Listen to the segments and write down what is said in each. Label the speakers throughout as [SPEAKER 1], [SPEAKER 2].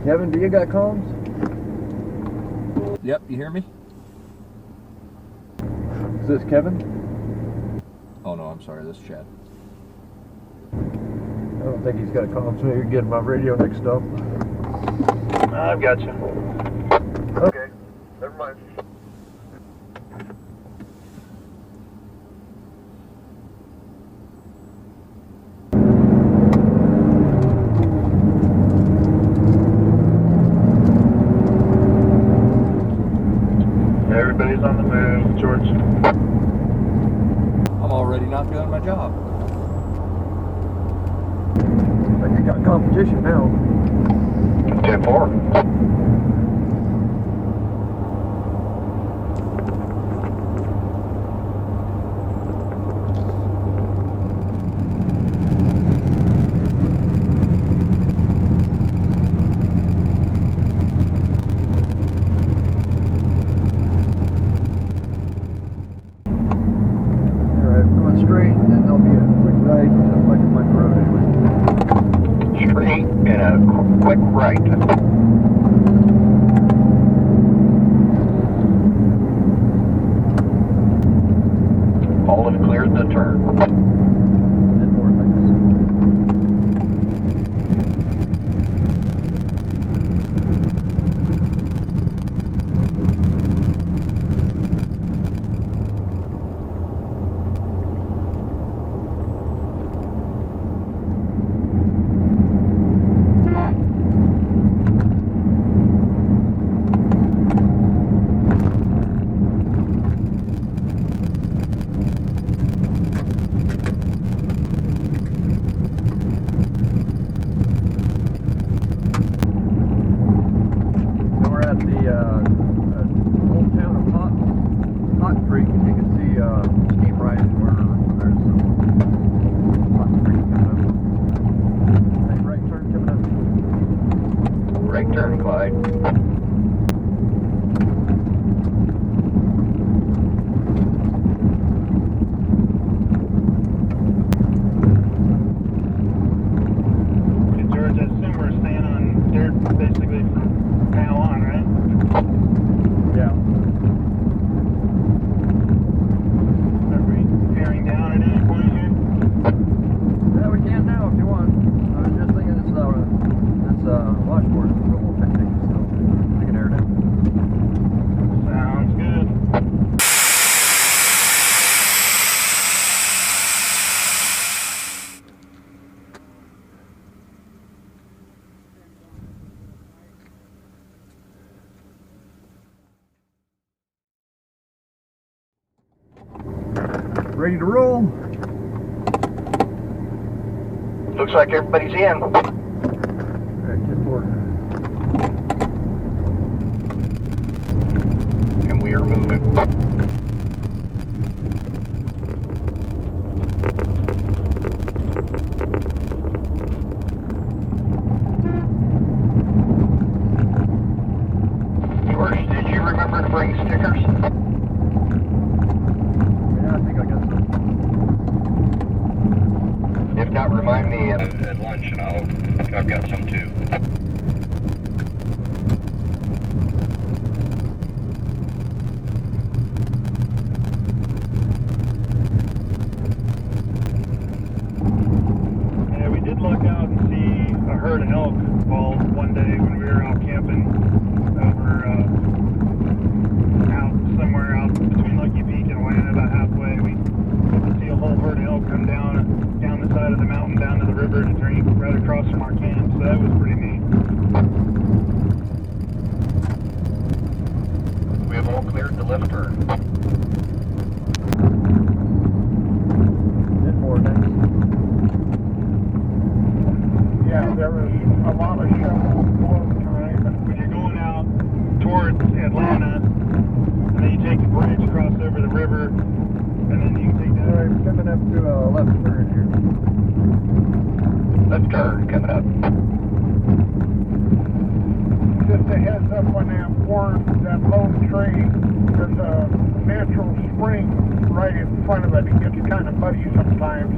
[SPEAKER 1] Kevin, do you got comms?
[SPEAKER 2] Yep, you hear me?
[SPEAKER 1] Is this Kevin?
[SPEAKER 2] Oh no, I'm sorry, this is Chad.
[SPEAKER 1] I don't think he's got a comm, so you're getting my radio next up.
[SPEAKER 3] I've got you.
[SPEAKER 1] Okay, never mind.
[SPEAKER 3] Everybody's on the move, George.
[SPEAKER 2] I'm already not doing my job.
[SPEAKER 1] But you got competition now.
[SPEAKER 3] 10-4.
[SPEAKER 1] Straight, and then there'll be a quick right, like my road anyway.
[SPEAKER 3] Straight and a quick right. All have cleared the turn.
[SPEAKER 1] And more things. At the old town of Hot Creek, and you can see steam rising where there's some Hot Creek coming up. Hey, right turn coming up.
[SPEAKER 3] Right turn, Clyde. George, I assume we're staying on dirt basically from now on, right?
[SPEAKER 1] Yeah.
[SPEAKER 3] Are we tearing down at any point here?
[SPEAKER 1] Yeah, we can now if you want. I was just thinking this washboard is a little hectic, so we can air it out.
[SPEAKER 3] Sounds good.
[SPEAKER 1] Ready to roll?
[SPEAKER 3] Looks like everybody's in.
[SPEAKER 1] All right, 10-4.
[SPEAKER 3] And we are moving. George, did you remember to bring stickers?
[SPEAKER 1] Yeah, I think I got some.
[SPEAKER 3] If not, remind me at lunch and I've got some too. Yeah, we did look out and see a herd of elk one day when we were out camping over out somewhere out between Lucky Peak and Atlanta, about halfway. We could see a whole herd of elk come down the side of the mountain down to the river to drink right across from our camp, so that was pretty neat. We have all cleared the left turn.
[SPEAKER 1] 10-4 next.
[SPEAKER 4] Yeah, there was a lot of shovel flow time.
[SPEAKER 3] When you're going out towards Atlanta, and then you take the bridge across over the river, and then you can take
[SPEAKER 1] All right, coming up to a left turn here.
[SPEAKER 3] left turn coming up.
[SPEAKER 4] Just a heads up on that that lone tree, there's a natural spring right in front of it. It gets kind of muddy sometimes.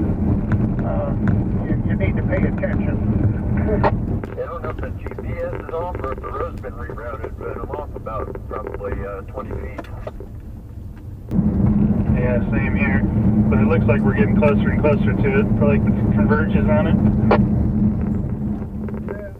[SPEAKER 4] You need to pay attention.
[SPEAKER 3] I don't know.
[SPEAKER 1] know if the GPS is off or if the road's been rerouted, but I'm off about probably 20 feet.
[SPEAKER 3] Yeah, same here. But it looks like we're getting closer and closer to it. Probably like the converges on it.
[SPEAKER 4] Yeah.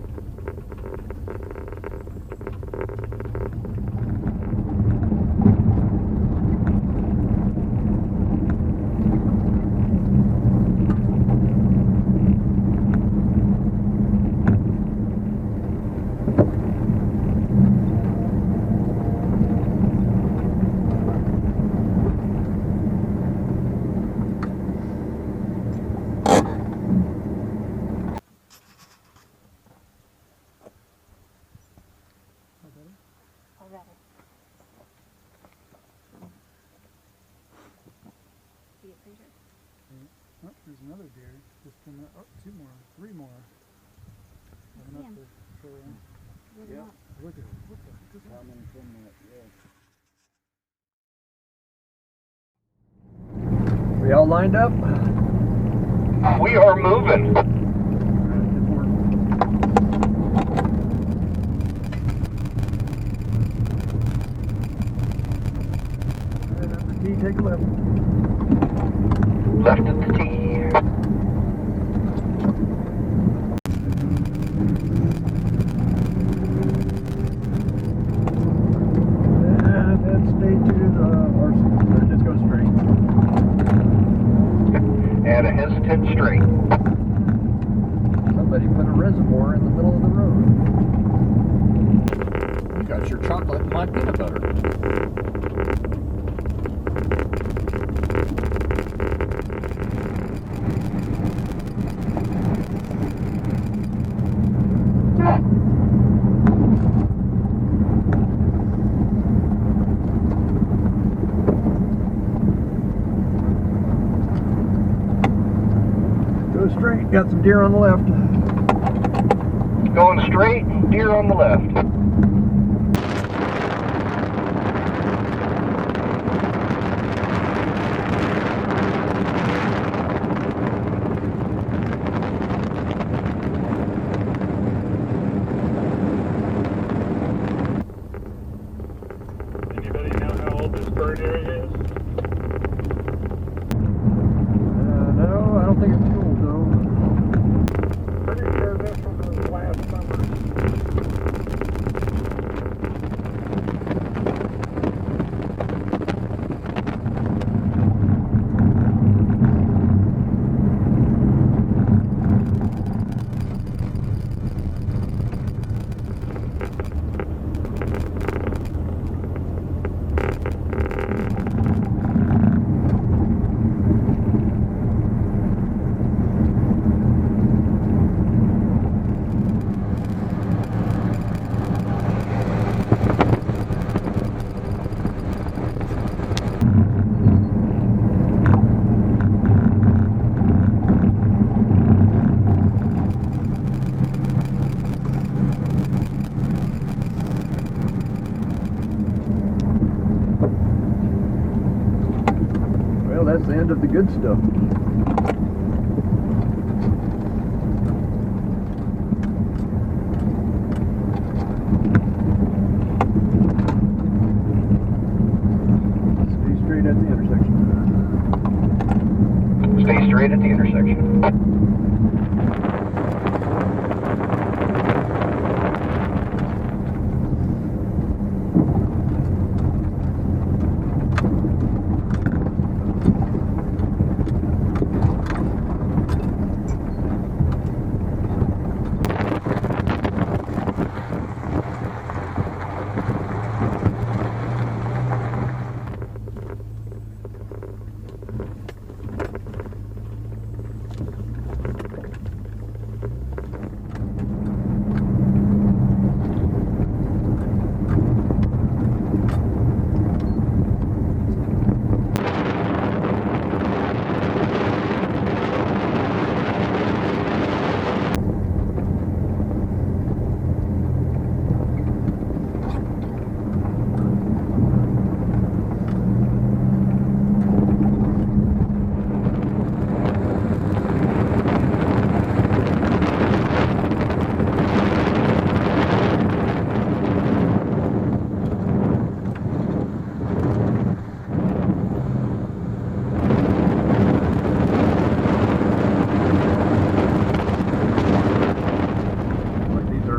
[SPEAKER 5] Already. See it, Fraser?
[SPEAKER 4] Oh, there's another deer. Just come up. Oh, two more. Three more. Coming up
[SPEAKER 5] Damn.
[SPEAKER 4] the shoreline.
[SPEAKER 5] Yeah.
[SPEAKER 4] Look at it. What the heck is that?
[SPEAKER 6] Coming from that, yeah.
[SPEAKER 1] We all lined up?
[SPEAKER 3] We are moving.
[SPEAKER 1] And at the T, take a left.
[SPEAKER 3] Left at the T.
[SPEAKER 1] And then stay to the RC. Or just go straight.
[SPEAKER 3] And a hesitant straight.
[SPEAKER 1] Somebody put a reservoir in the middle of the road.
[SPEAKER 2] You got your chocolate and my peanut butter.
[SPEAKER 1] Go straight. Got some deer on the left.
[SPEAKER 3] Going straight, deer on the left. Anybody know how old this bird area is?
[SPEAKER 1] No, I don't think it's too old though.
[SPEAKER 4] Pretty sure this one was last summer.
[SPEAKER 1] Well, that's the end of the good stuff. Stay straight at the intersection.
[SPEAKER 3] Stay straight at the intersection.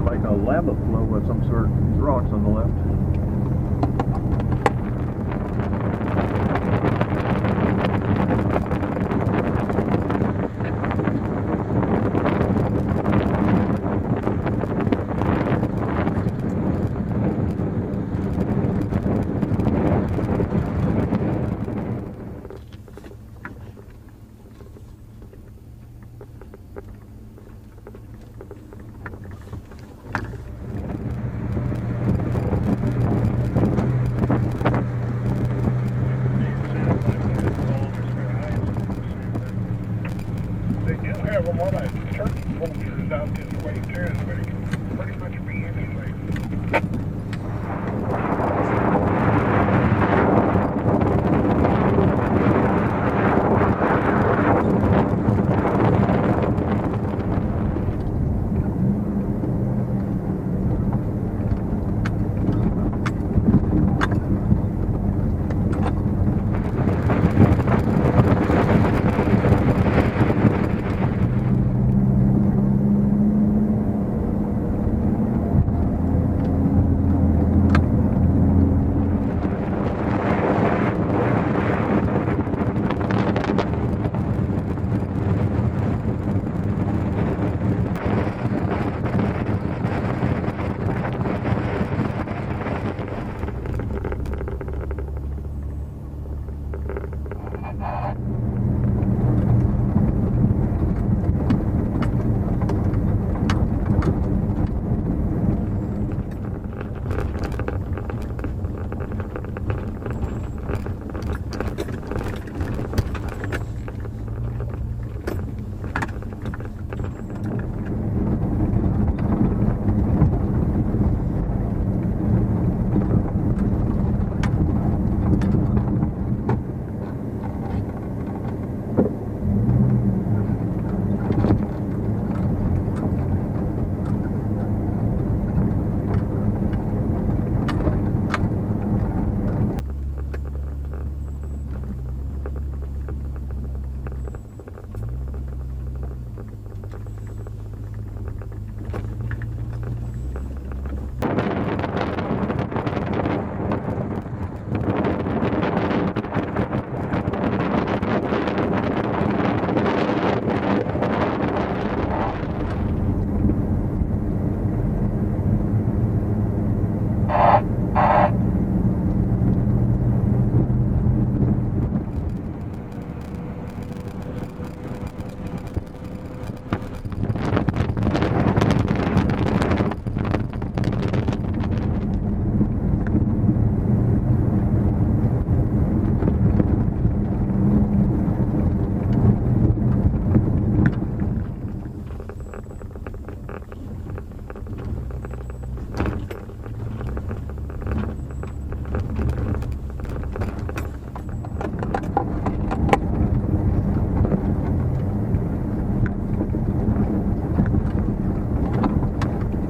[SPEAKER 1] there like a lava flow of some sort. These rocks on the left.
[SPEAKER 4] They do have a lot of turkey vultures out this way too, but it can pretty much be anything.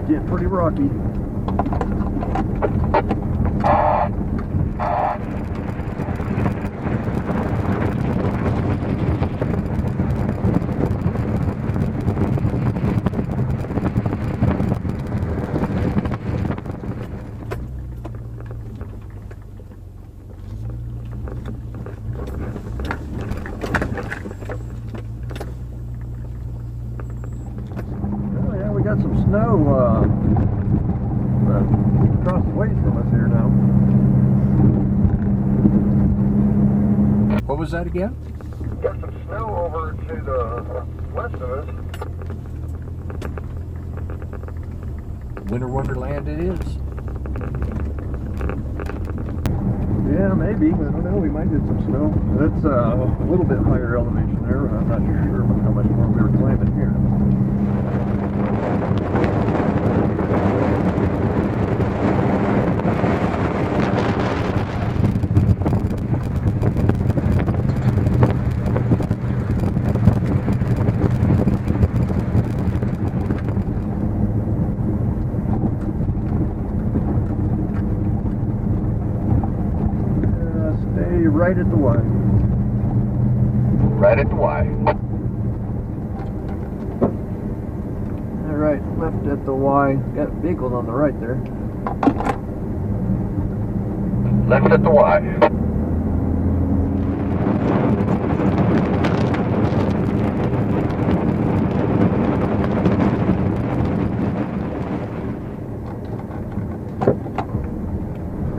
[SPEAKER 4] Getting pretty rocky. Oh yeah, we got some snow across the ways from us here now.
[SPEAKER 2] What was that again?
[SPEAKER 4] Got some snow over to the west of us.
[SPEAKER 2] Winter Wonderland it is.
[SPEAKER 1] Yeah, maybe. I don't know. We might get some snow. That's a little bit higher elevation there. I'm not sure how much more we were climbing here. Stay right at the Y.
[SPEAKER 2] Right at the Y.
[SPEAKER 1] All right. right, left at the Y. Got vehicles on the right there.
[SPEAKER 2] Left at the Y.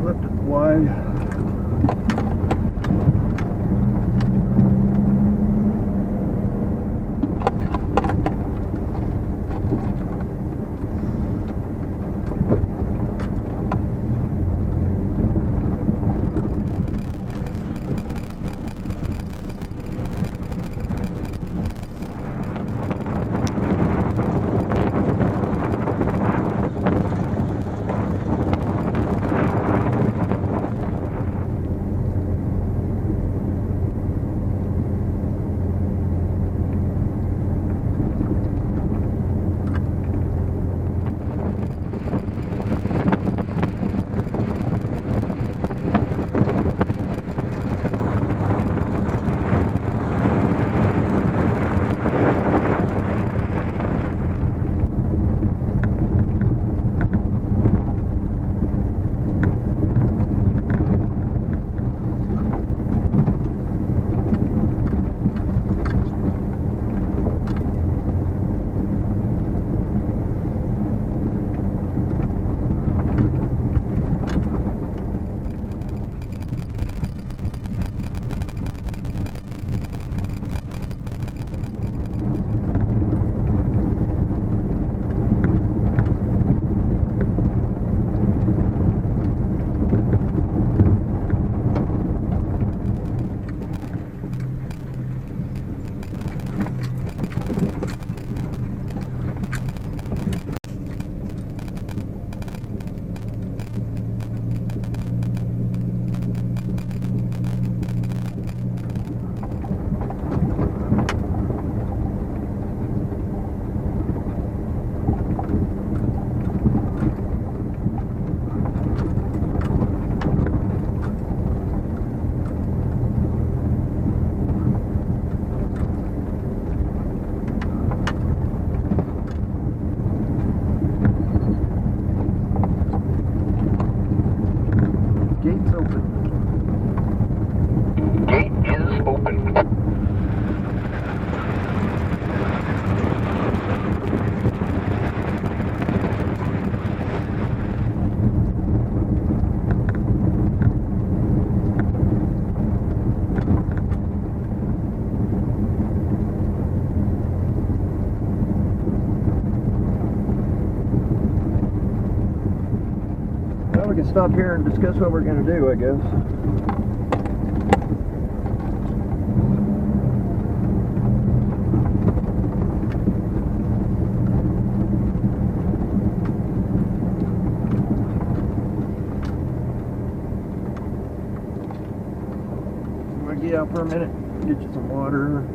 [SPEAKER 1] Left at the Y. Gates open.
[SPEAKER 2] Gate is open.
[SPEAKER 1] Well, we can stop here and discuss what we're going to do, I guess. I'm going to get out for a minute, get you some water.